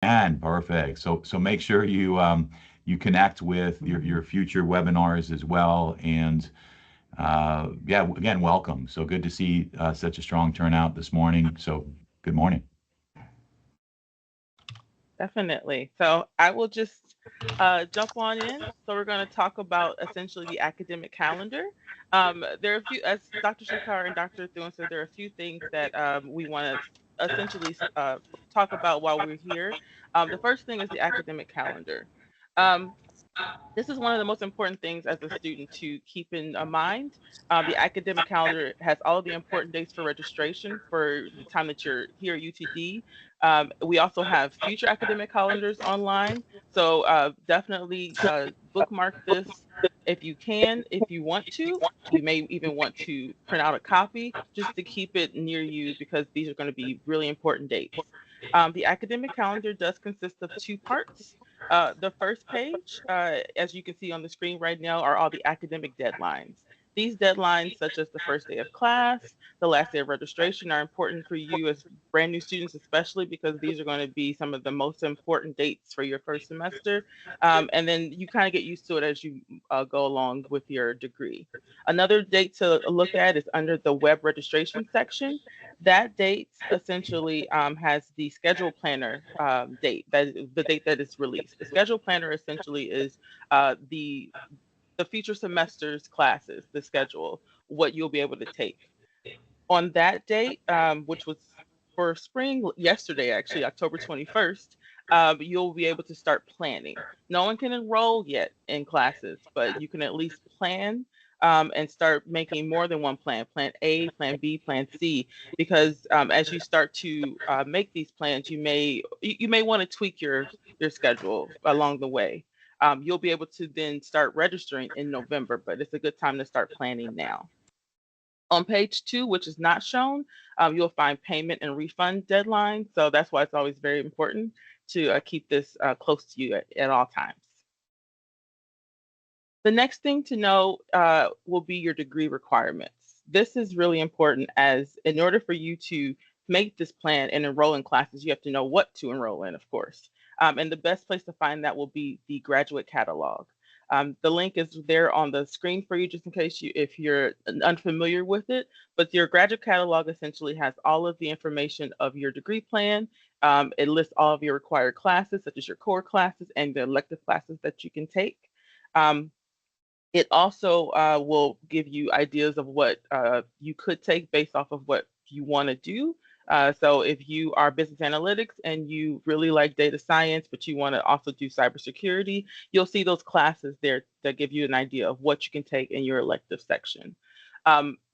can. Perfect. So make sure you you connect with your future webinars as well. And yeah, again, welcome. So good to see such a strong turnout this morning. So good morning. Definitely. So I will just jump on in. So we're going to talk about essentially the academic calendar. There are a few, as Dr. Shekhar and Dr. Thune said, there are a few things that we want to essentially talk about while we're here. The first thing is the academic calendar. Um, this is one of the most important things as a student to keep in mind. The academic calendar has all of the important dates for registration for the time that you're here at UTD. We also have future academic calendars online. So definitely bookmark this if you can, if you want to. You may even want to print out a copy just to keep it near you because these are going to be really important dates. The academic calendar does consist of two parts. The first page, as you can see on the screen right now, are all the academic deadlines. These deadlines, such as the first day of class, the last day of registration, are important for you as brand new students, especially because these are going to be some of the most important dates for your first semester. And then you kind of get used to it as you go along with your degree. Another date to look at is under the web registration section. That date essentially has the schedule planner date, that the date that is released. The schedule planner essentially is the future semester's classes, the schedule, what you'll be able to take. On that date, which was for spring yesterday, actually, October 21st, you'll be able to start planning. No one can enroll yet in classes, but you can at least plan and start making more than one plan, plan A, plan B, plan C, because as you start to make these plans, you may want to tweak your schedule along the way. You'll be able to then start registering in November, but it's a good time to start planning now. On page two, which is not shown, you'll find payment and refund deadlines. So that's why it's always very important to keep this close to you at all times. The next thing to know will be your degree requirements. This is really important as in order for you to make this plan and enroll in classes, you have to know what to enroll in, of course. And the best place to find that will be the graduate catalog. The link is there on the screen for you, just in case if you're unfamiliar with it. But your graduate catalog essentially has all of the information of your degree plan. It lists all of your required classes, such as your core classes and the elective classes that you can take. Um, it also will give you ideas of what you could take based off of what you want to do. So if you are business analytics and you really like data science, but you want to also do cybersecurity, you'll see those classes there that give you an idea of what you can take in your elective section.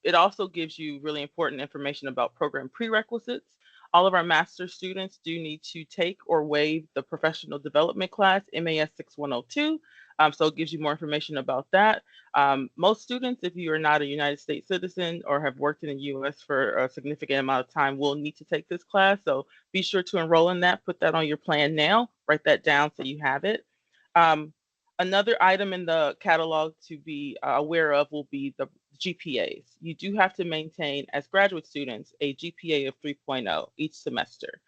It also gives you really important information about program prerequisites. All of our master students do need to take or waive the professional development class, MAS 6102. So it gives you more information about that. Most students, if you are not a United States citizen or have worked in the US for a significant amount of time, will need to take this class. So be sure to enroll in that, put that on your plan now, write that down so you have it. Um, Another item in the catalog to be aware of will be the GPAs. You do have to maintain, as graduate students, a GPA of 3.0 each semester.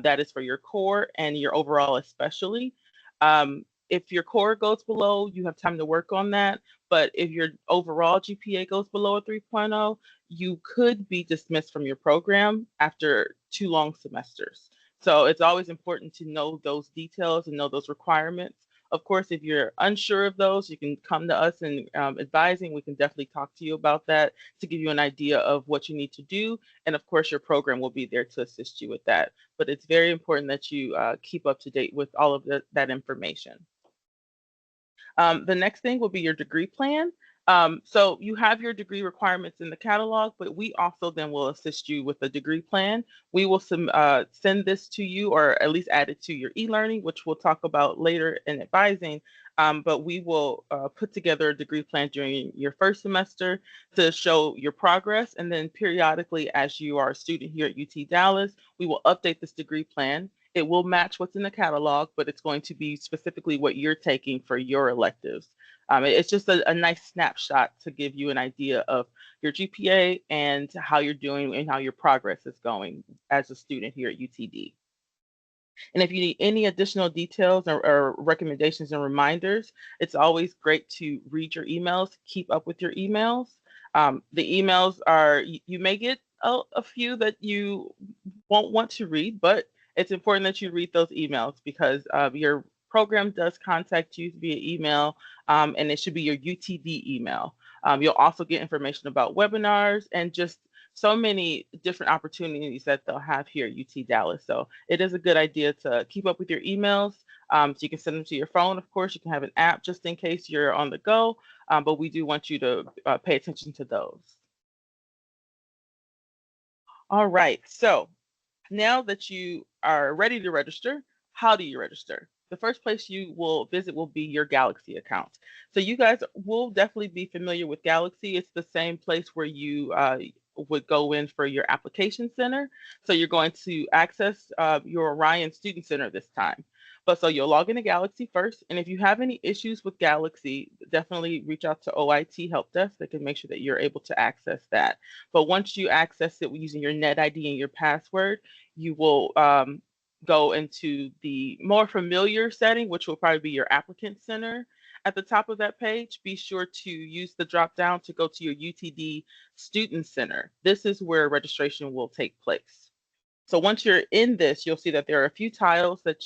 That is for your core and your overall, especially. If your core goes below, you have time to work on that. But if your overall GPA goes below a 3.0, you could be dismissed from your program after 2 long semesters. So it's always important to know those details and know those requirements. Of course, if you're unsure of those, you can come to us in advising. We can definitely talk to you about that to give you an idea of what you need to do. And of course, your program will be there to assist you with that. But it's very important that you keep up to date with all of that information. The next thing will be your degree plan. So you have your degree requirements in the catalog, but we also then will assist you with the degree plan. We will send this to you or at least add it to your e-learning, which we'll talk about later in advising. But we will put together a degree plan during your first semester to show your progress. And then periodically, as you are a student here at UT Dallas, we will update this degree plan. It will match what's in the catalog, but it's going to be specifically what you're taking for your electives. It's just a nice snapshot to give you an idea of your GPA and how you're doing and how your progress is going as a student here at UTD. And if you need any additional details or recommendations and reminders, it's always great to read your emails, keep up with your emails. The emails are, you may get a few that you won't want to read, but it's important that you read those emails because your program does contact you via email, and it should be your UTD email. You'll also get information about webinars and just so many different opportunities that they'll have here at UT Dallas. So it is a good idea to keep up with your emails. So you can send them to your phone, of course. You can have an app just in case you're on the go, but we do want you to pay attention to those. All right, so now that you are ready to register, how do you register? The first place you will visit will be your Galaxy account. So you guys will definitely be familiar with Galaxy. It's the same place where you would go in for your application center. So you're going to access your Orion Student Center this time. But so you'll log into Galaxy first. And if you have any issues with Galaxy, definitely reach out to OIT Help Desk. They can make sure that you're able to access that. But once you access it using your net ID and your password, you will go into the more familiar setting, which will probably be your applicant center. At the top of that page, be sure to use the drop down to go to your UTD Student Center. This is where registration will take place. So once you're in this, you'll see that there are a few tiles that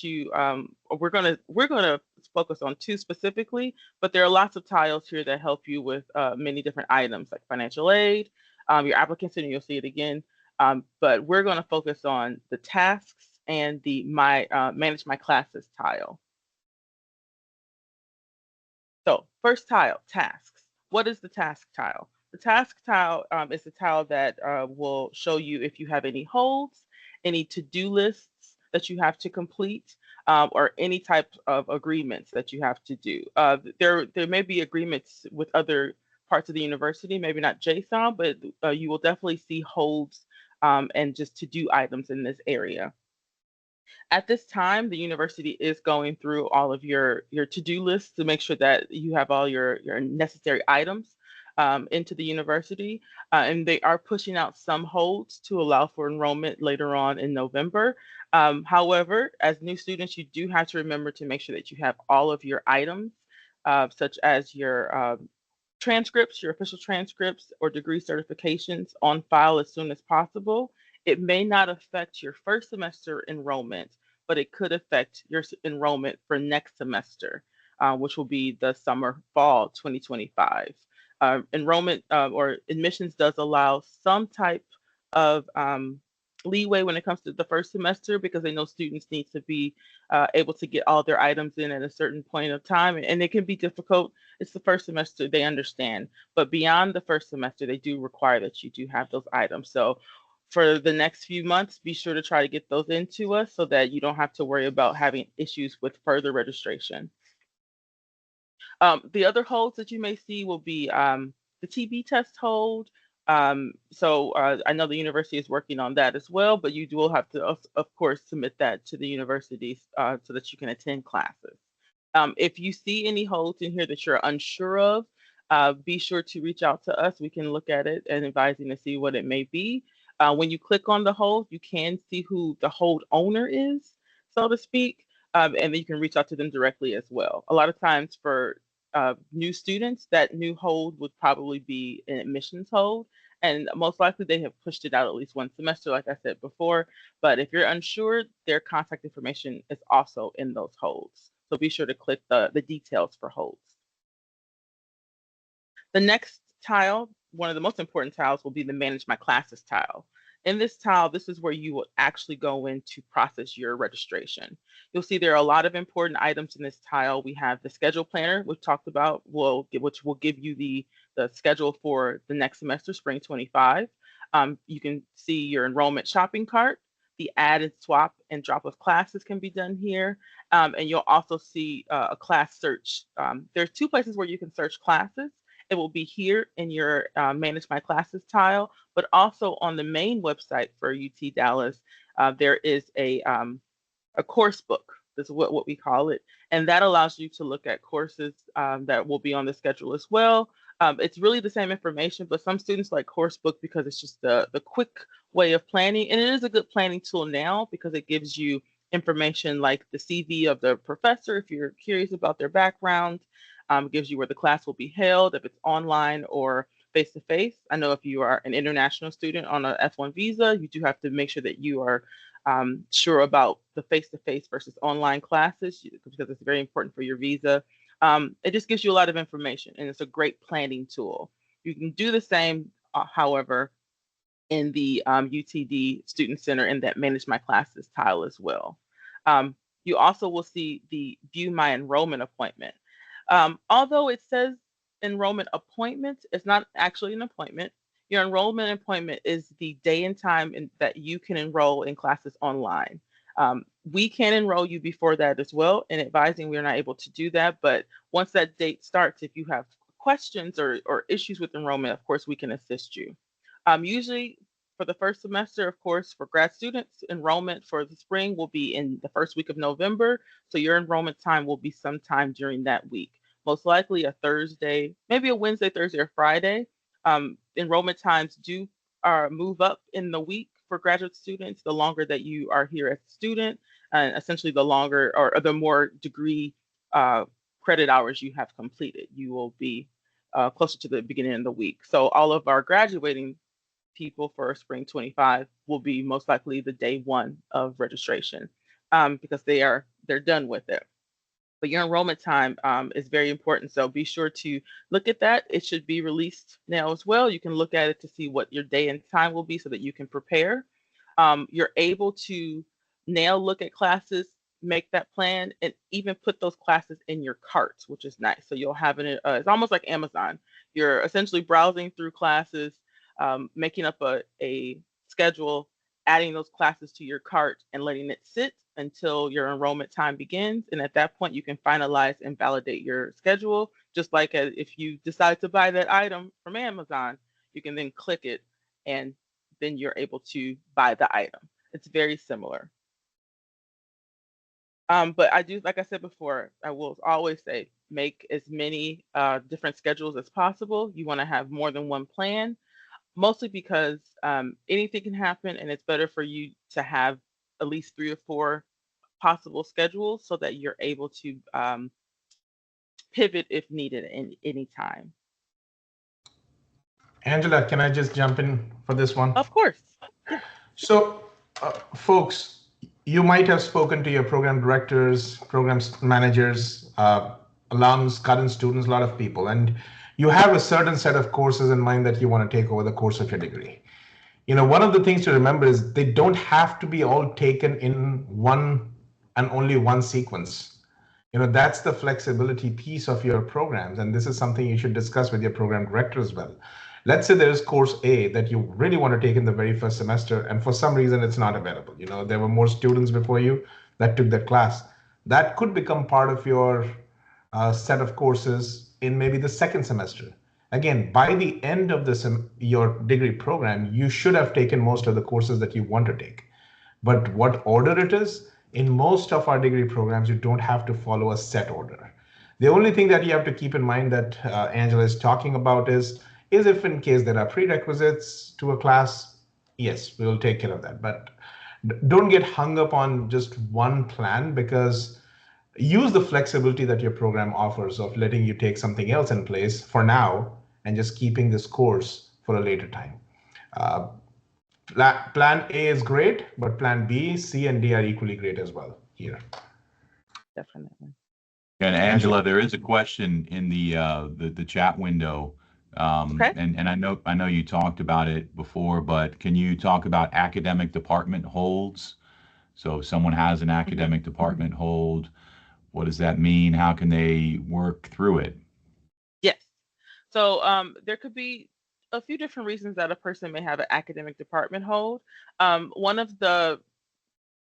we're gonna focus on two specifically, but there are lots of tiles here that help you with many different items like financial aid, your applicant center, you'll see it again. But we're going to focus on the tasks and the manage my classes tile. So first tile, tasks. What is the task tile? The task tile is the tile that will show you if you have any holds, any to-do lists that you have to complete, or any type of agreements that you have to do. There may be agreements with other parts of the university, maybe not JSOM, but you will definitely see holds and just to-do items in this area. At this time, the university is going through all of your to-do lists to make sure that you have all your necessary items into the university. And they are pushing out some holds to allow for enrollment later on in November. However, as new students, you do have to remember to make sure that you have all of your items, such as your transcripts, your official transcripts or degree certifications on file as soon as possible. It may not affect your first semester enrollment, but it could affect your enrollment for next semester, which will be the summer fall 2025. Enrollment or admissions does allow some type of leeway when it comes to the first semester because they know students need to be able to get all their items in at a certain point of time. And it can be difficult. It's the first semester, they understand. But beyond the first semester, they do require that you do have those items. So for the next few months, be sure to try to get those into us so that you don't have to worry about having issues with further registration. The other holds that you may see will be the TB test hold. So I know the university is working on that as well, but you will have to, of course, submit that to the university so that you can attend classes. If you see any holds in here that you're unsure of, be sure to reach out to us. We can look at it and advise you to see what it may be. When you click on the hold, you can see who the hold owner is, so to speak, and then you can reach out to them directly as well. A lot of times for new students, that new hold would probably be an admissions hold. And most likely they have pushed it out at least one semester, like I said before. But if you're unsure, their contact information is also in those holds. So be sure to click the details for holds. The next tile, one of the most important tiles, will be the Manage My Classes tile. In this tile, this is where you will actually go in to process your registration. You'll see there are a lot of important items in this tile. We have the schedule planner, we've talked about, which will give you the schedule for the next semester, spring 25. You can see your enrollment shopping cart. The add and swap and drop of classes can be done here. And you'll also see a class search. There's two places where you can search classes. It will be here in your Manage My Classes tile, but also on the main website for UT Dallas, there is a course book. This is what we call it. And that allows you to look at courses that will be on the schedule as well. It's really the same information, but some students like course book because it's just the quick way of planning. And it is a good planning tool now because it gives you information like the CV of the professor if you're curious about their background. Gives you where the class will be held, if it's online or face to face. I know if you are an international student on a F-1 visa, you do have to make sure that you are sure about the face to face versus online classes because it's very important for your visa. It just gives you a lot of information and it's a great planning tool. You can do the same, however, in the UTD Student Center in that Manage My Classes tile as well. You also will see the View My Enrollment Appointment. Although it says enrollment appointment, it's not actually an appointment. Your enrollment appointment is the day and time that you can enroll in classes online. We can enroll you before that as well. In advising, we're not able to do that. But once that date starts, if you have questions or issues with enrollment, of course, we can assist you. Usually for the first semester, of course, for grad students, enrollment for the spring will be in the first week of November. So your enrollment time will be sometime during that week. Most likely a Thursday, maybe a Wednesday, Thursday, or Friday. Enrollment times do move up in the week for graduate students, the longer that you are here as a student, and essentially the longer or the more degree credit hours you have completed, you will be closer to the beginning of the week. So all of our graduating people for spring 25 will be most likely the day one of registration because they're done with it. But your enrollment time is very important. So be sure to look at that. It should be released now as well. You can look at it to see what your day and time will be so that you can prepare. You're able to now look at classes, make that plan, and even put those classes in your carts, which is nice. So you'll have it, it's almost like Amazon. You're essentially browsing through classes, making up a schedule, adding those classes to your cart and letting it sit until your enrollment time begins. And at that point, you can finalize and validate your schedule. Just like if you decide to buy that item from Amazon, you can then click it and then you're able to buy the item. It's very similar. But I do, like I said before, I will always say, make as many different schedules as possible. You want to have more than one plan, mostly because anything can happen and it's better for you to have at least 3 or 4 possible schedules so that you're able to pivot if needed in any time. Angela, can I just jump in for this one? Of course. Yeah. So, folks, you might have spoken to your program directors, programs managers, alums, current students, a lot of people, and you have a certain set of courses in mind that you want to take over the course of your degree. One of the things to remember is they don't have to be all taken in one and only one sequence. That's the flexibility piece of your programs. And this is something you should discuss with your program director as well. Let's say there is course A that you really want to take in the very first semester, and for some reason it's not available. There were more students before you that took that class. That could become part of your set of courses in maybe the second semester. Again, by the end of your degree program, you should have taken most of the courses that you want to take. But what order it is, in most of our degree programs, you don't have to follow a set order. The only thing that you have to keep in mind that Angela is talking about is if in case there are prerequisites to a class, yes, we will take care of that. But don't get hung up on just one plan, because use the flexibility that your program offers of letting you take something else in place for now and just keeping this course for a later time. Plan A is great, but plan B, C, and D are equally great as well here. Definitely. And Angela, there is a question in the chat window. Okay. And I know you talked about it before, but can you talk about academic department holds? So if someone has an academic department hold, what does that mean? How can they work through it? Yes. So there could be a few different reasons that a person may have an academic department hold. One of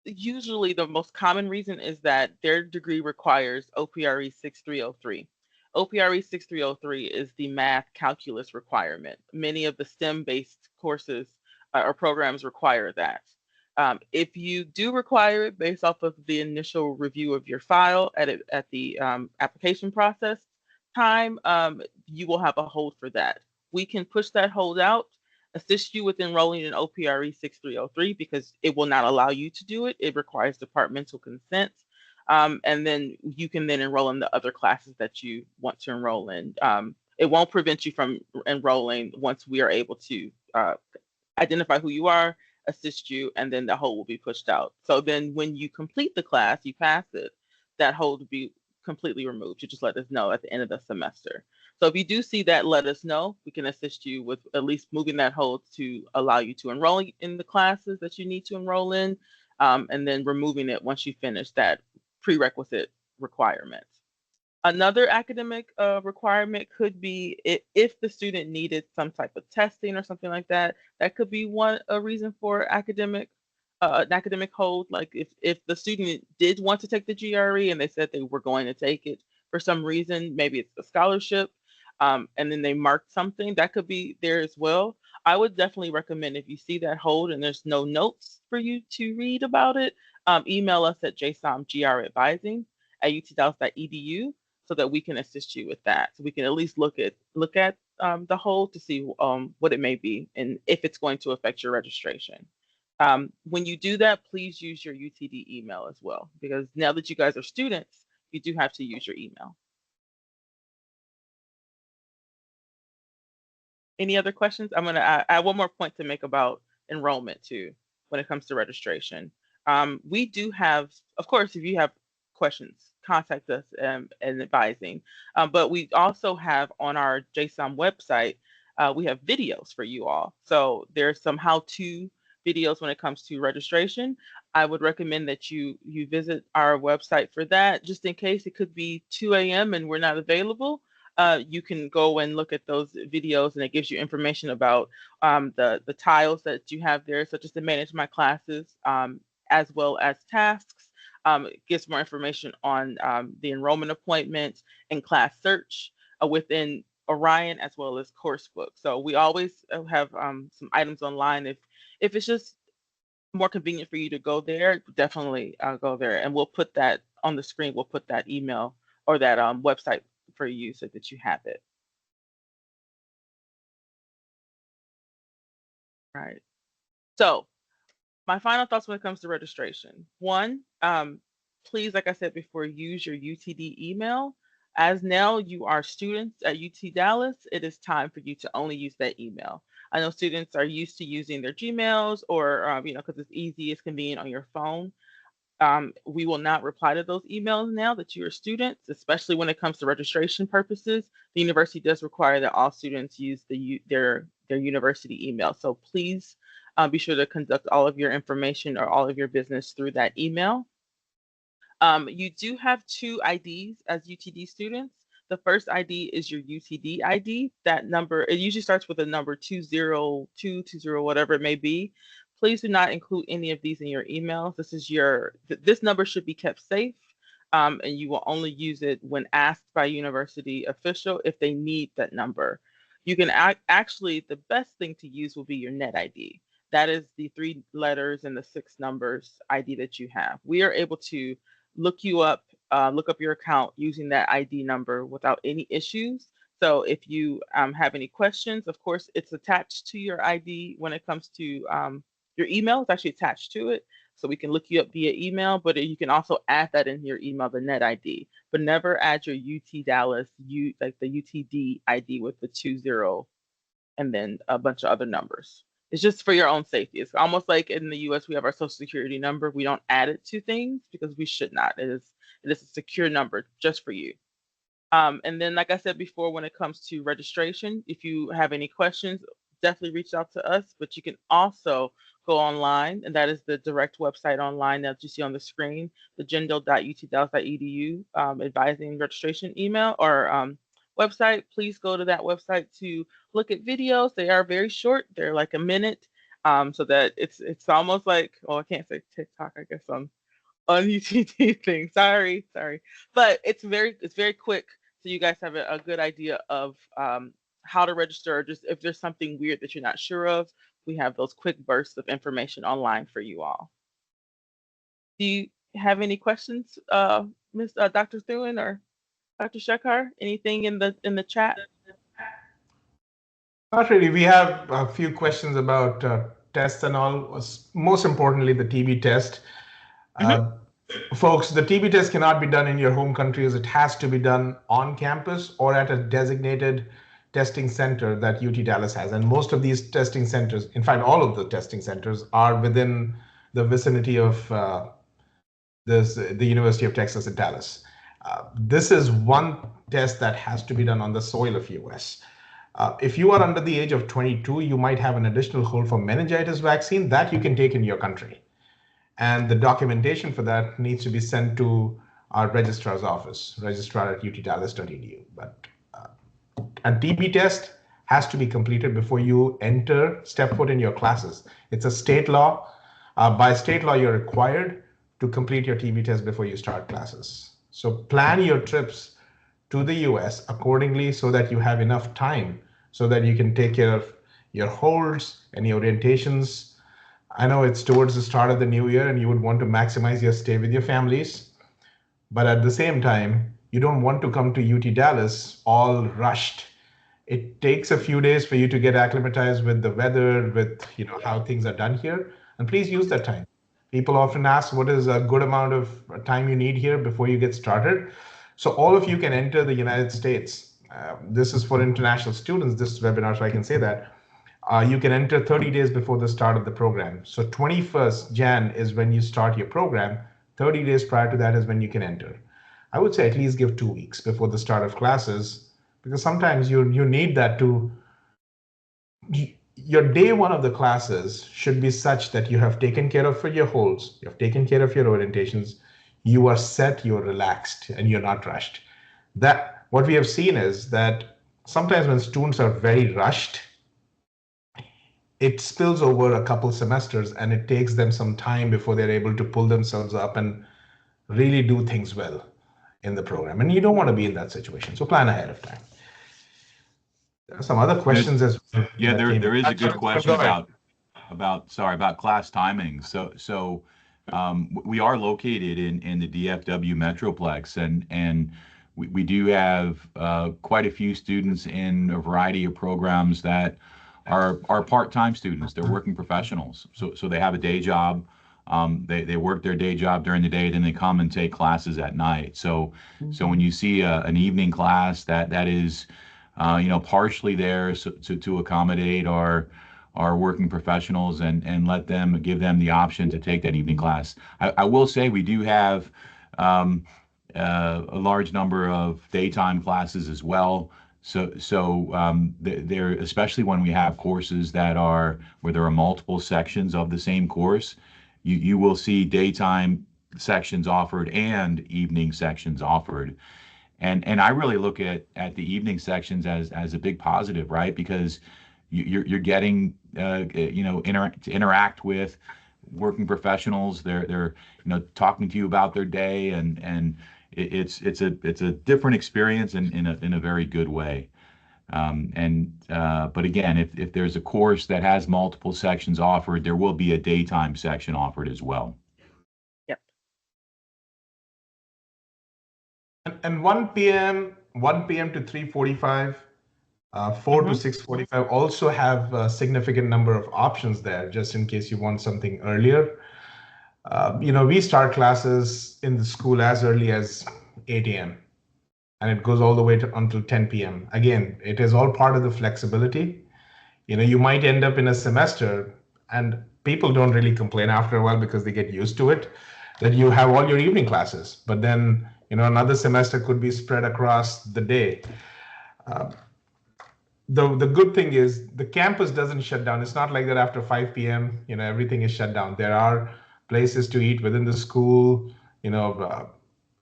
usually the most common reason is that their degree requires OPRE 6303. OPRE 6303 is the math calculus requirement. Many of the STEM-based courses or programs require that. If you do require it based off of the initial review of your file at the application process time, you will have a hold for that. We can push that hold out assist you with enrolling in OPRE 6303 because it will not allow you to do it. It requires departmental consent. And then you can then enroll in the other classes that you want to enroll in. It won't prevent you from enrolling once we are able to identify who you are, assist you, and then the hold will be pushed out. So then when you complete the class, you pass it, that hold will be completely removed. You just let us know at the end of the semester. So if you do see that, let us know. We can assist you with at least moving that hold to allow you to enroll in the classes that you need to enroll in, and then removing it once you finish that prerequisite requirement. Another academic requirement could be if the student needed some type of testing or something like that. That could be a reason for an academic hold. Like if the student did want to take the GRE and they said they were going to take it for some reason, maybe it's a scholarship, and then they marked something, that could be there as well. I would definitely recommend if you see that hold and there's no notes for you to read about it, email us at jsomgradvising@utdallas.edu so that we can assist you with that. So we can at least look at the hold to see what it may be and if it's going to affect your registration. When you do that, please use your UTD email as well, because now that you guys are students, you do have to use your email. Any other questions? I'm going to add one more point to make about enrollment too, when it comes to registration. We do have, of course, if you have questions, contact us in advising. But we also have on our JSOM website, we have videos for you all. So there's some how-to videos when it comes to registration. I would recommend that you visit our website for that, just in case it could be 2 a.m. and we're not available. You can go and look at those videos, and it gives you information about the tiles that you have there, such as to manage my classes, as well as tasks. It gives more information on the enrollment appointment and class search within Orion, as well as coursebook. So we always have some items online. If it's just more convenient for you to go there, definitely go there, and we'll put that on the screen. We'll put that email or that website for you so that you have it. Right. So my final thoughts when it comes to registration. One, please, like I said before, use your UTD email. As now you are students at UT Dallas, it is time for you to only use that email. I know students are used to using their Gmails or, because it's easy, it's convenient on your phone. We will not reply to those emails now that you are students, especially when it comes to registration purposes. The university does require that all students use their university email. So please be sure to conduct all of your information or all of your business through that email. You do have 2 IDs as UTD students. The first ID is your UTD ID. That number, it usually starts with a number 20220, whatever it may be. Please do not include any of these in your emails. This number should be kept safe, and you will only use it when asked by university official if they need that number. You can actually, the best thing to use will be your net ID. That is the 3 letters and the 6 numbers ID that you have. We are able to look you up, look up your account using that ID number without any issues. So if you have any questions, of course, it's attached to your ID when it comes to your email. It's actually attached to it. So we can look you up via email, but you can also add that in your email, the net ID, but never add your UT Dallas, like the UTD ID with the 20 and then a bunch of other numbers. It's just for your own safety. It's almost like in the US, we have our social security number. We don't add it to things because we should not. It is a secure number just for you. And then, like I said before, when it comes to registration, if you have any questions, definitely reach out to us. But you can also go online, and that is the direct website online that you see on the screen, the jindal.utdallas.edu advising registration email or website. Please go to that website to look at videos. They are very short. They're like a minute, so that it's almost like, I can't say TikTok. I guess I'm on UTD thing. Sorry. But it's very quick, so you guys have a good idea of how to register, or just if there's something weird that you're not sure of, we have those quick bursts of information online for you all. Do you have any questions, Miss Dr. Thouin or Dr. Shekhar? Anything in the chat? Not really. We have a few questions about tests and all. Most importantly, the TB test. Hmm. Uh, Folks, the TB test cannot be done in your home countries. It has to be done on campus or at a designated testing center that UT Dallas has. And most of these testing centers, in fact, all of the testing centers are within the vicinity of the University of Texas at Dallas. This is one test that has to be done on the soil of US. If you are under the age of 22, you might have an additional hold for meningitis vaccine that you can take in your country. And the documentation for that needs to be sent to our registrar's office, registrar at utdallas.edu. But a TB test has to be completed before you step foot in your classes. It's a state law. By state law, you're required to complete your TB test before you start classes. So plan your trips to the US accordingly so that you have enough time so that you can take care of your holds, any orientations. I know it's towards the start of the new year and you would want to maximize your stay with your families, but at the same time, you don't want to come to UT Dallas all rushed. It takes a few days for you to get acclimatized with the weather, with how things are done here, and please use that time. People often ask what is a good amount of time you need here before you get started. So all of you can enter the United States. This is for international students, this webinar, so I can say that. You can enter 30 days before the start of the program. So 21st Jan is when you start your program. 30 days prior to that is when you can enter. I would say at least give 2 weeks before the start of classes, because sometimes you need that to, your day one of the classes should be such that you have taken care of for your holds, you have taken care of your orientations, you are set, you're relaxed, and you're not rushed. That what we have seen is that sometimes when students are very rushed, it spills over a couple semesters and it takes them some time before they're able to pull themselves up and really do things well in the program. And you don't want to be in that situation. So plan ahead of time. There are some other questions as well Yeah, that came in. there is a good question Go ahead. about class timing. We are located in the DFW Metroplex, and we do have quite a few students in a variety of programs that are part-time students. They're working professionals, so they have a day job. They work their day job during the day, then they come and take classes at night. So when you see an evening class that is partially there to accommodate our working professionals and give them the option to take that evening class. I will say we do have a large number of daytime classes as well. There, especially when we have courses where there are multiple sections of the same course, you will see daytime sections offered and evening sections offered. And I really look at the evening sections as a big positive, right? Because you're getting to interact with working professionals. They're talking to you about their day, and it's a different experience in a very good way. But again, if there's a course that has multiple sections offered, there will be a daytime section offered as well. Yep. And 1 p.m. to 3:45, 4 to 6:45 also have a significant number of options there, just in case you want something earlier. We start classes in the school as early as 8 a.m. and it goes all the way until 10 p.m. Again, it is all part of the flexibility. You might end up in a semester, and people don't really complain after a while because they get used to it, that you have all your evening classes, but then another semester could be spread across the day. The good thing is the campus doesn't shut down. It's not like that after 5 p.m. Everything is shut down. There are places to eat within the school,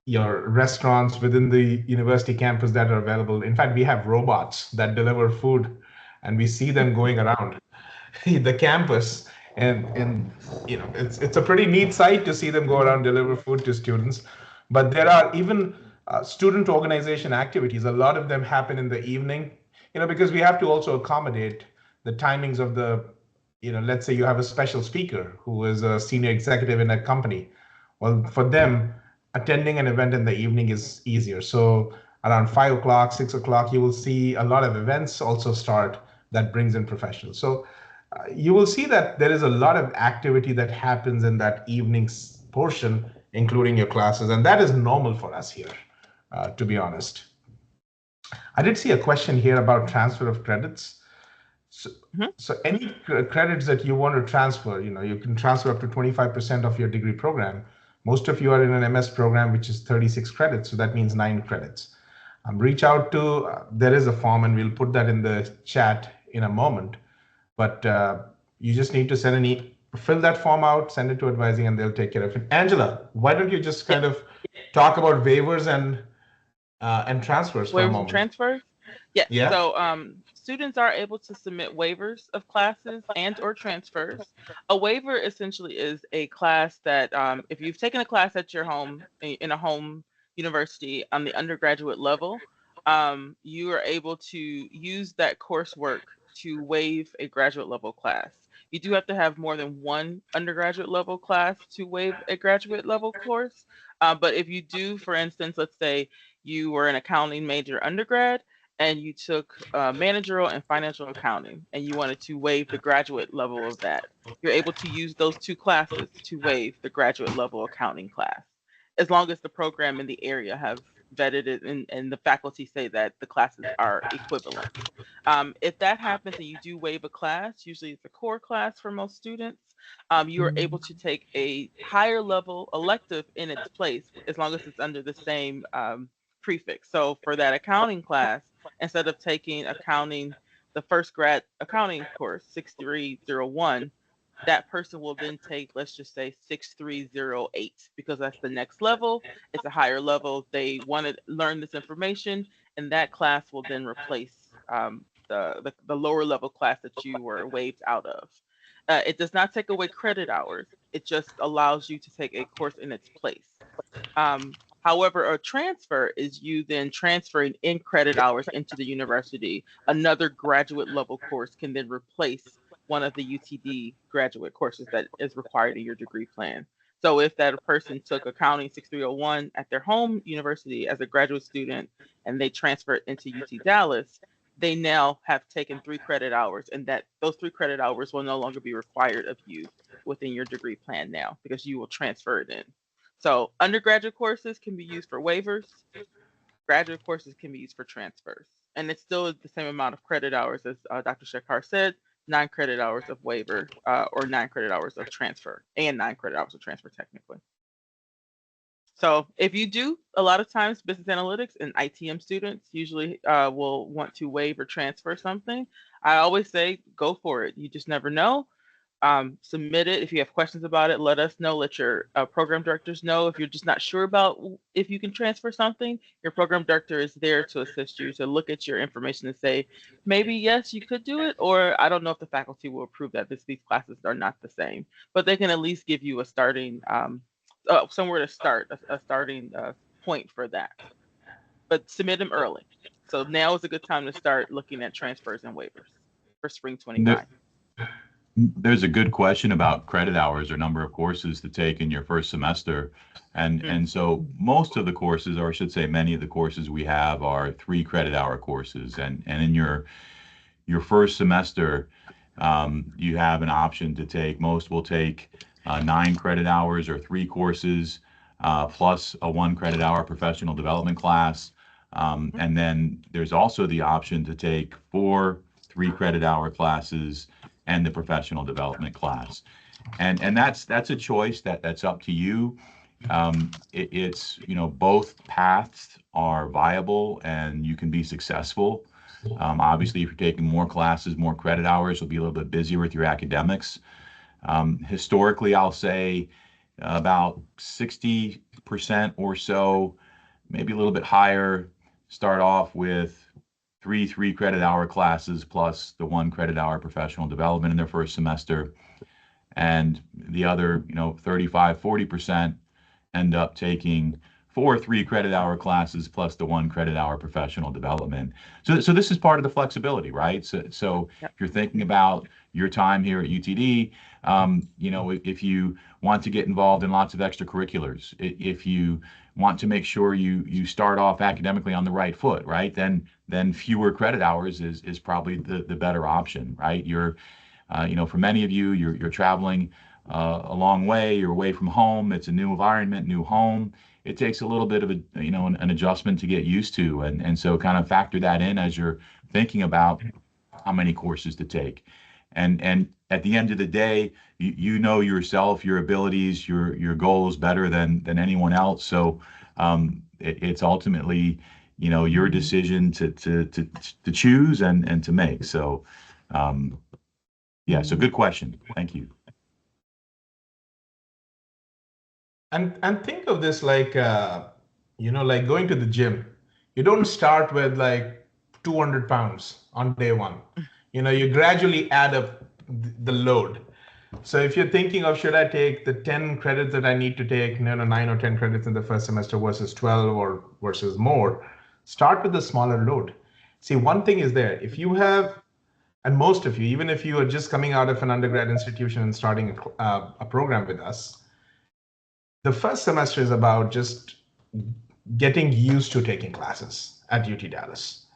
your restaurants within the university campus that are available. In fact, we have robots that deliver food, and we see them going around the campus, and it's a pretty neat sight to see them go around deliver food to students. But there are even student organization activities. A lot of them happen in the evening, because we have to also accommodate the timings of let's say you have a special speaker who is a senior executive in a company. Well, for them, attending an event in the evening is easier. So around 5 o'clock, 6 o'clock, you will see a lot of events also start that brings in professionals. So you will see that there is a lot of activity that happens in that evening portion, including your classes, and that is normal for us here, to be honest. I did see a question here about transfer of credits. So, so any credits that you want to transfer, you can transfer up to 25% of your degree program. Most of you are in an MS program, which is 36 credits. So that means 9 credits. Reach out to, there is a form and we'll put that in the chat in a moment. But you just need to fill that form out, send it to advising, and they'll take care of it. Angela, why don't you just kind of talk about waivers and transfers for a moment? Waivers and transfers? Yes. Yeah. So students are able to submit waivers of classes and or transfers. A waiver essentially is a class that if you've taken a class at your home, in a home university on the undergraduate level, you are able to use that coursework to waive a graduate level class. You do have to have more than one undergraduate level class to waive a graduate level course. But if you do, for instance, let's say you were an accounting major undergrad and you took managerial and financial accounting and you wanted to waive the graduate level of that, you're able to use those 2 classes to waive the graduate level accounting class, as long as the program in the area have vetted it and the faculty say that the classes are equivalent. If that happens and you do waive a class, usually it's a core class for most students, you are able to take a higher level elective in its place, as long as it's under the same prefix. So for that accounting class, instead of taking accounting, the first grad accounting course, 6301, that person will then take, let's just say 6308, because that's the next level. It's a higher level. They want to learn this information, and that class will then replace the lower level class that you were waived out of. It does not take away credit hours. It just allows you to take a course in its place. However, a transfer is you then transferring in credit hours into the university. Another graduate level course can then replace one of the UTD graduate courses that is required in your degree plan. So if that person took accounting 6301 at their home university as a graduate student and they transferred into UT Dallas, they now have taken 3 credit hours, and that those 3 credit hours will no longer be required of you within your degree plan now, because you will transfer it in. So undergraduate courses can be used for waivers, graduate courses can be used for transfers, and it's still the same amount of credit hours as Dr. Shekhar said, 9 credit hours of waiver or 9 credit hours of transfer, and 9 credit hours of transfer technically. So if you do, a lot of times business analytics and ITM students usually will want to waive or transfer something. I always say, go for it. You just never know. Submit it. If you have questions about it, let us know. Let your program directors know. If you're just not sure about if you can transfer something, your program director is there to assist you, to look at your information and say, maybe yes, you could do it, or I don't know if the faculty will approve that. These classes are not the same, but they can at least give you a starting somewhere to start, a starting point for that. But submit them early. So now is a good time to start looking at transfers and waivers for spring 25. There's a good question about credit hours or number of courses to take in your first semester. And so most of the courses, or I should say many of the courses we have, are 3 credit hour courses. And in your first semester, you have an option to take, most will take 9 credit hours or 3 courses, plus a 1 credit hour professional development class. And then there's also the option to take 4 3 credit hour classes and the professional development class. And that's a choice that's up to you. It's, both paths are viable and you can be successful. Obviously, if you're taking more classes, more credit hours, you'll be a little bit busier with your academics. Historically, I'll say about 60% or so, maybe a little bit higher, start off with 3 credit hour classes plus the 1 credit hour professional development in their first semester. And the other, 35, 40% end up taking 4 3 credit hour classes plus the 1 credit hour professional development. So this is part of the flexibility, right? So Yep. if you're thinking about your time here at UTD, you know, if you want to get involved in lots of extracurriculars, if you want to make sure you start off academically on the right foot, right? Then fewer credit hours is probably the better option, right? You're you know, for many of you, you're traveling a long way. You're away from home. It's a new environment, new home. It takes a little bit of a, you know, an adjustment to get used to, and so kind of factor that in as you're thinking about how many courses to take. And at the end of the day, you know yourself, your abilities, your goals better than anyone else. So it's ultimately, you know, your decision to choose and to make. So yeah, so good question. Thank you. And think of this like you know, like going to the gym. You don't start with like 200 pounds on day one. You know, you gradually add up the load. So if you're thinking of, should I take the 10 credits that I need to take, you know, 9 or 10 credits in the first semester versus 12 or versus more, start with the smaller load. See, one thing is there, if you have, and most of you, even if you are just coming out of an undergrad institution and starting a program with us, the first semester is about just getting used to taking classes at UT Dallas.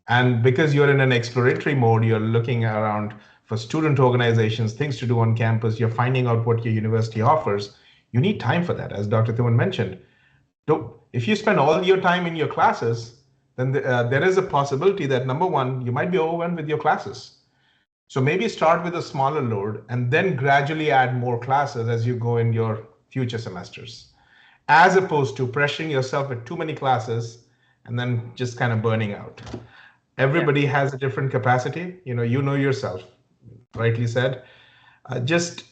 And because you're in an exploratory mode, you're looking around for student organizations, things to do on campus, you're finding out what your university offers. You need time for that, as Dr. Thouin mentioned. If you spend all your time in your classes, then there is a possibility that, number one, you might be overwhelmed with your classes. So maybe start with a smaller load and then gradually add more classes as you go in your future semesters, as opposed to pressuring yourself with too many classes and then just kind of burning out. Everybody has a different capacity. You know yourself, rightly said. Just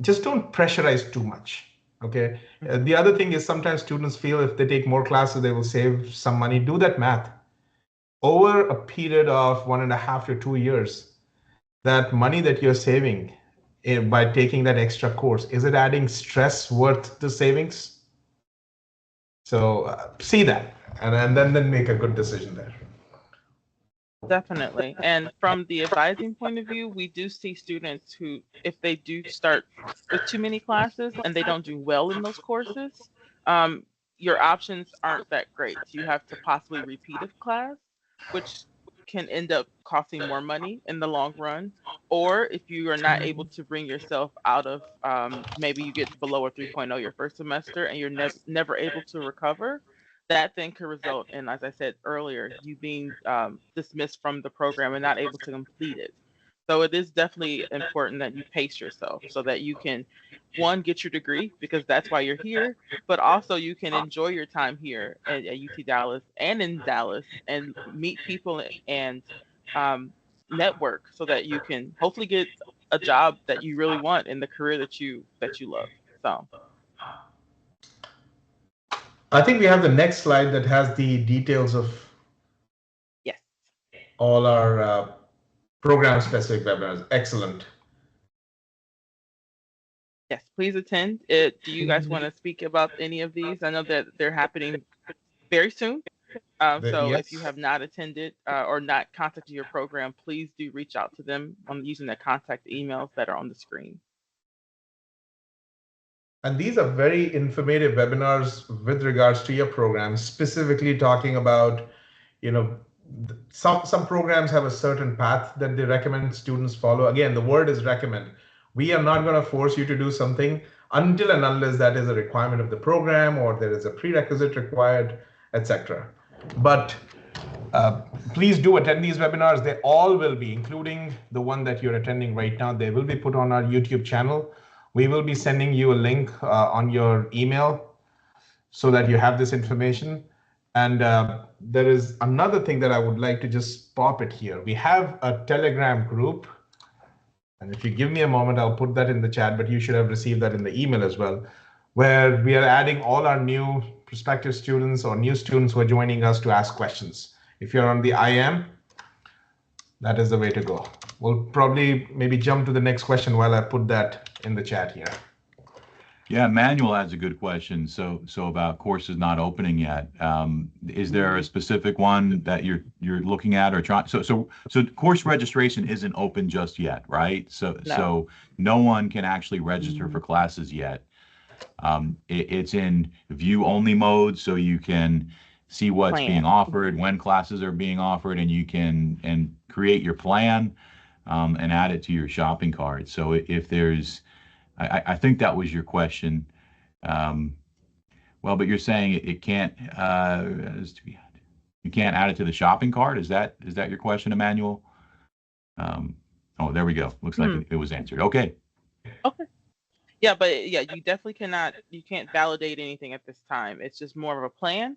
don't pressurize too much. Okay. The other thing is sometimes students feel if they take more classes, they will save some money. Do that math. Over a period of 1.5 to 2 years, that money that you're saving by taking that extra course, is it adding stress worth the savings? So see that, and then make a good decision there. Definitely. And from the advising point of view, we do see students who, if they do start with too many classes and they don't do well in those courses, your options aren't that great. You have to possibly repeat a class, which can end up costing more money in the long run. Or if you are not able to bring yourself out of, maybe you get below a 3.0 your first semester and you're never able to recover, that then could result in, as I said earlier, you being dismissed from the program and not able to complete it. So it is definitely important that you pace yourself so that you can, one, get your degree, because that's why you're here, but also you can enjoy your time here at UT Dallas and in Dallas and meet people and network so that you can hopefully get a job that you really want in the career that you love. So I think we have the next slide that has the details of yes, all our program-specific webinars. Excellent. yes, please attend. Do you guys want to speak about any of these? I know that they're happening very soon. So Yes. if you have not attended or not contacted your program, please do reach out to them on using the contact emails that are on the screen. And these are very informative webinars with regards to your program, specifically talking about, you know, some programs have a certain path that they recommend students follow. Again, the word is recommend. We are not going to force you to do something until and unless that is a requirement of the program or there is a prerequisite required, etc. But please do attend these webinars. They all will be, including the one that you're attending right now, they will be put on our YouTube channel. We will be sending you a link on your email so that you have this information. And there is another thing that I would like to just pop it here. We have a Telegram group. And if you give me a moment, I'll put that in the chat, but you should have received that in the email as well, where we are adding all our new prospective students or new students who are joining us to ask questions. If you're on the IM, that is the way to go. We'll probably maybe jump to the next question while I put that in the chat here. Yeah, Manuel has a good question. So about courses not opening yet. Is there a specific one that you're looking at or trying? So course registration isn't open just yet, right? No. So no one can actually register for classes yet. It's in view only mode, so you can see what's being Plan. offered, when classes are being offered, and you can create your plan and add it to your shopping cart. So if there's, I think that was your question. Um, well, but you're saying it can't, you can't add it to the shopping cart. Is that your question, Emmanuel? Oh, there we go. Looks like it was answered. Okay. Okay. Yeah, but yeah, you definitely you can't validate anything at this time. It's just more of a plan,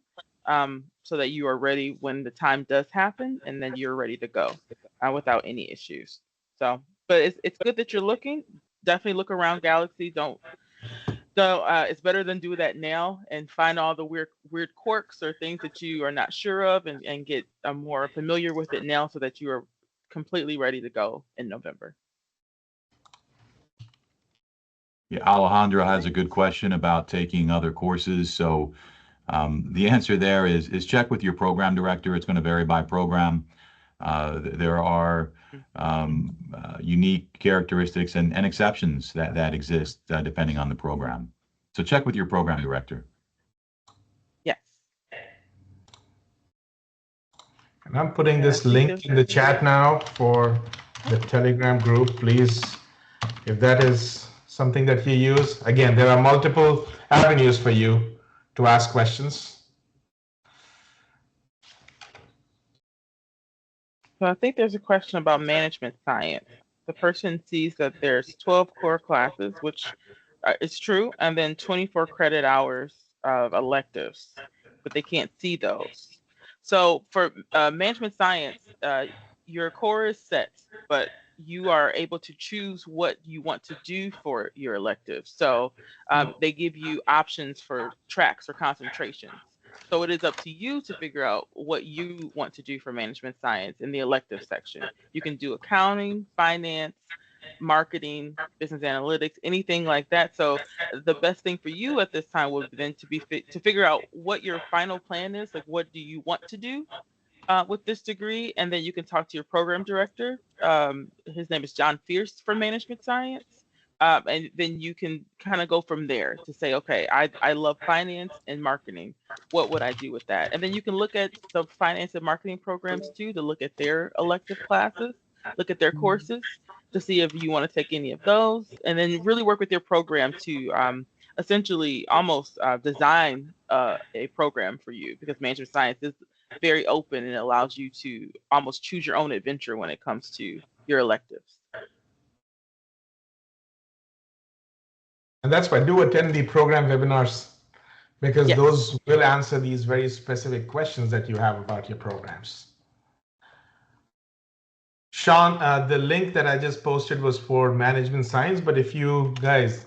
so that you are ready when the time does happen, and then you're ready to go, without any issues. So, but it's good that you're looking. Definitely look around Galaxy. It's better than do that now and find all the weird quirks or things that you are not sure of, and get more familiar with it now, so that you are completely ready to go in November. Yeah, Alejandro has a good question about taking other courses. So the answer there is check with your program director. It's going to vary by program. There are unique characteristics and exceptions that exist depending on the program. So check with your program director. Yes. And I'm putting Yeah, I this think link in the chat now for the Telegram group. Please, if that is something that you use, again, there are multiple avenues for you to ask questions. So I think there's a question about management science. The person sees that there's 12 core classes, which is true, and then 24 credit hours of electives, but they can't see those. So for management science, your core is set, but you are able to choose what you want to do for your electives. So they give you options for tracks or concentrations. So it is up to you to figure out what you want to do for management science in the elective section. You can do accounting, finance, marketing, business analytics, anything like that. So the best thing for you at this time would then to figure out what your final plan is, like what do you want to do with this degree, and then you can talk to your program director. His name is John Fierce for management science. And then you can kind of go from there to say, okay, I love finance and marketing. What would I do with that? And then you can look at the finance and marketing programs too, to look at their elective classes, look at their courses to see if you want to take any of those, and then really work with your program to essentially almost design a program for you, because management science is very open and allows you to almost choose your own adventure when it comes to your electives. And that's why do attend the program webinars, because Yes. those will answer these very specific questions that you have about your programs. Sean, the link that I just posted was for management science, but if you guys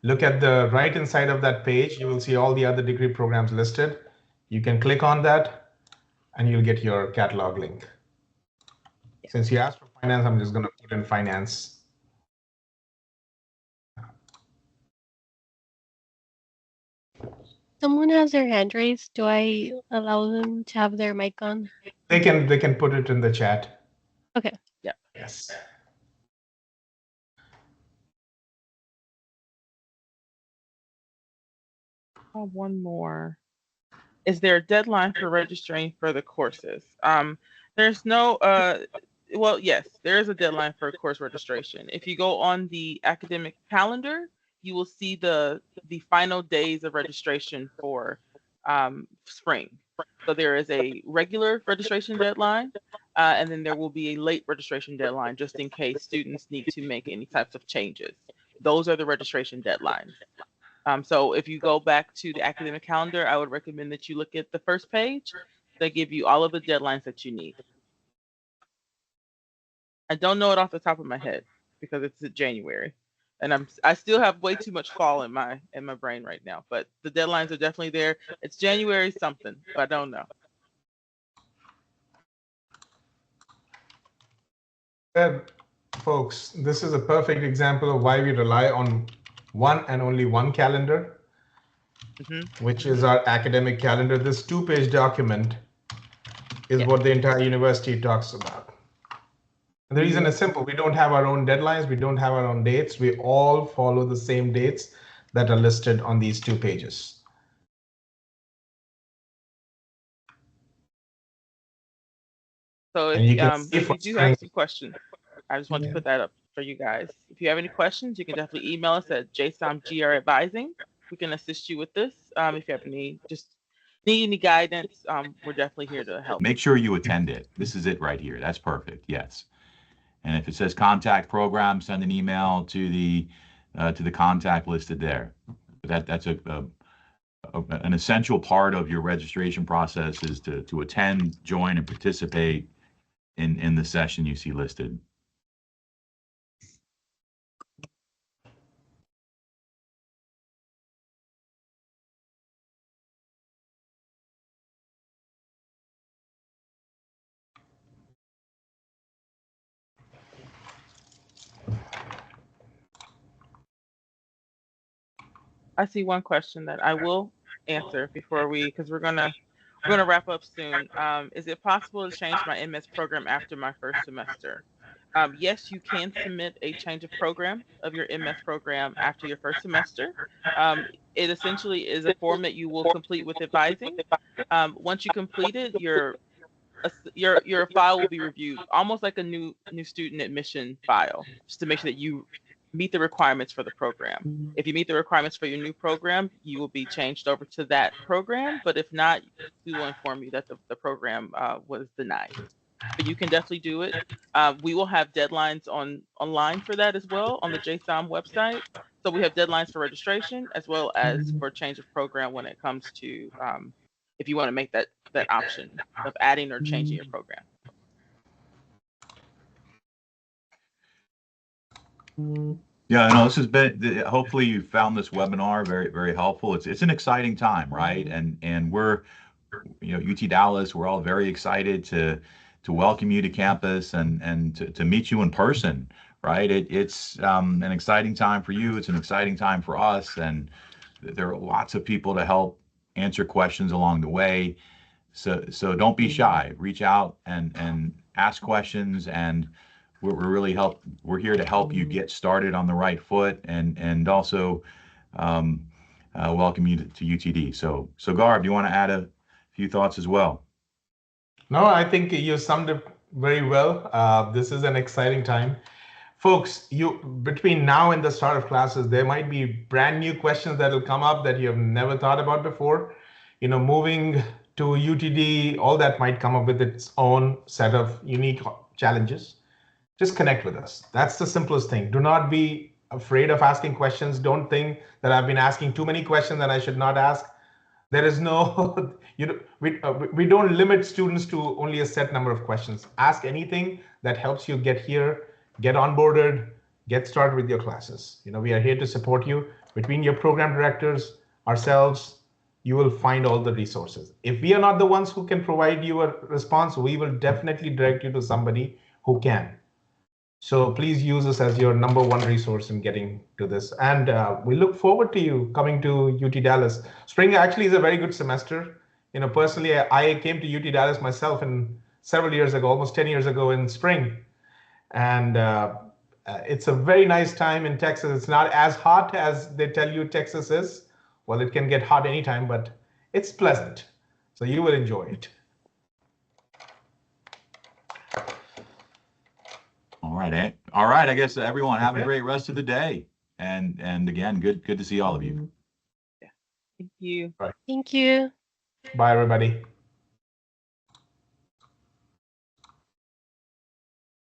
look at the right hand side of that page, you will see all the other degree programs listed. You can click on that and you'll get your catalog link. Yeah. Since you asked for finance, I'm just going to put in finance. Someone has their hand raised. Do I allow them to have their mic on? They can put it in the chat. Okay. Yeah. Yes. One more. Is there a deadline for registering for the courses? There's no, well, yes, there is a deadline for course registration. If you go on the academic calendar, you will see the final days of registration for spring. So there is a regular registration deadline, and then there will be a late registration deadline just in case students need to make any types of changes. Those are the registration deadlines. So if you go back to the academic calendar, I would recommend that you look at the first page. They give you all of the deadlines that you need. I don't know it off the top of my head because it's January, and I still have way too much fall in my brain right now. But the deadlines are definitely there. It's January something, but I don't know. Folks, this is a perfect example of why we rely on one and only one calendar, which is our academic calendar. This 2-page document is what the entire university talks about. And the reason is simple. We don't have our own deadlines. We don't have our own dates. We all follow the same dates that are listed on these 2 pages. So if you do have some questions, I just want to put that up for you guys. If you have any questions, you can definitely email us at JSOMGRadvising. We can assist you with this. If you have need any guidance, we're definitely here to help. Make sure you attend it. This is it right here. That's perfect. Yes. And if it says contact program, send an email to the contact listed there. That's an essential part of your registration process is to attend, join, and participate in the session you see listed. I see one question that I will answer before because we're gonna wrap up soon. Is it possible to change my MS program after my first semester? Yes, you can submit a change of program of your MS program after your first semester. It essentially is a form that you will complete with advising. Once you complete it, your file will be reviewed almost like a new student admission file, just to make sure that you meet the requirements for the program. If you meet the requirements for your new program, you will be changed over to that program. But if not, we will inform you that the program was denied. But you can definitely do it. We will have deadlines online for that as well on the JSOM website. So we have deadlines for registration as well as for change of program when it comes to if you want to make that option of adding or changing your program. Yeah, no, this has been, hopefully you found this webinar very, very helpful. It's an exciting time, right? And we're, UT Dallas, we're all very excited to welcome you to campus and to meet you in person, right? It's an exciting time for you. It's an exciting time for us. And there are lots of people to help answer questions along the way. So don't be shy. Reach out and ask questions, and we're here to help you get started on the right foot and also welcome you to UTD. So Gaurav, do you want to add a few thoughts as well? No, I think you summed it very well. This is an exciting time. Folks, between now and the start of classes, there might be brand new questions that will come up that you have never thought about before. Moving to UTD, all that might come up with its own set of unique challenges. Just connect with us. That's the simplest thing. Do not be afraid of asking questions. Don't think that I've been asking too many questions and I should not ask. There is no, we don't limit students to only a set number of questions. Ask anything that helps you get here, get onboarded, get started with your classes. We are here to support you. Between your program directors, ourselves, you will find all the resources. If we are not the ones who can provide you a response, we will definitely direct you to somebody who can. So please use us as your #1 resource in getting to this. And we look forward to you coming to UT Dallas. Spring actually is a very good semester. Personally, I came to UT Dallas myself several years ago, almost 10 years ago in spring. And it's a very nice time in Texas. It's not as hot as they tell you Texas is. Well, it can get hot anytime, but it's pleasant. So you will enjoy it. All right. I guess everyone have a great rest of the day. And again, good to see all of you. Yeah. Thank you. Right. Thank you. Bye, everybody.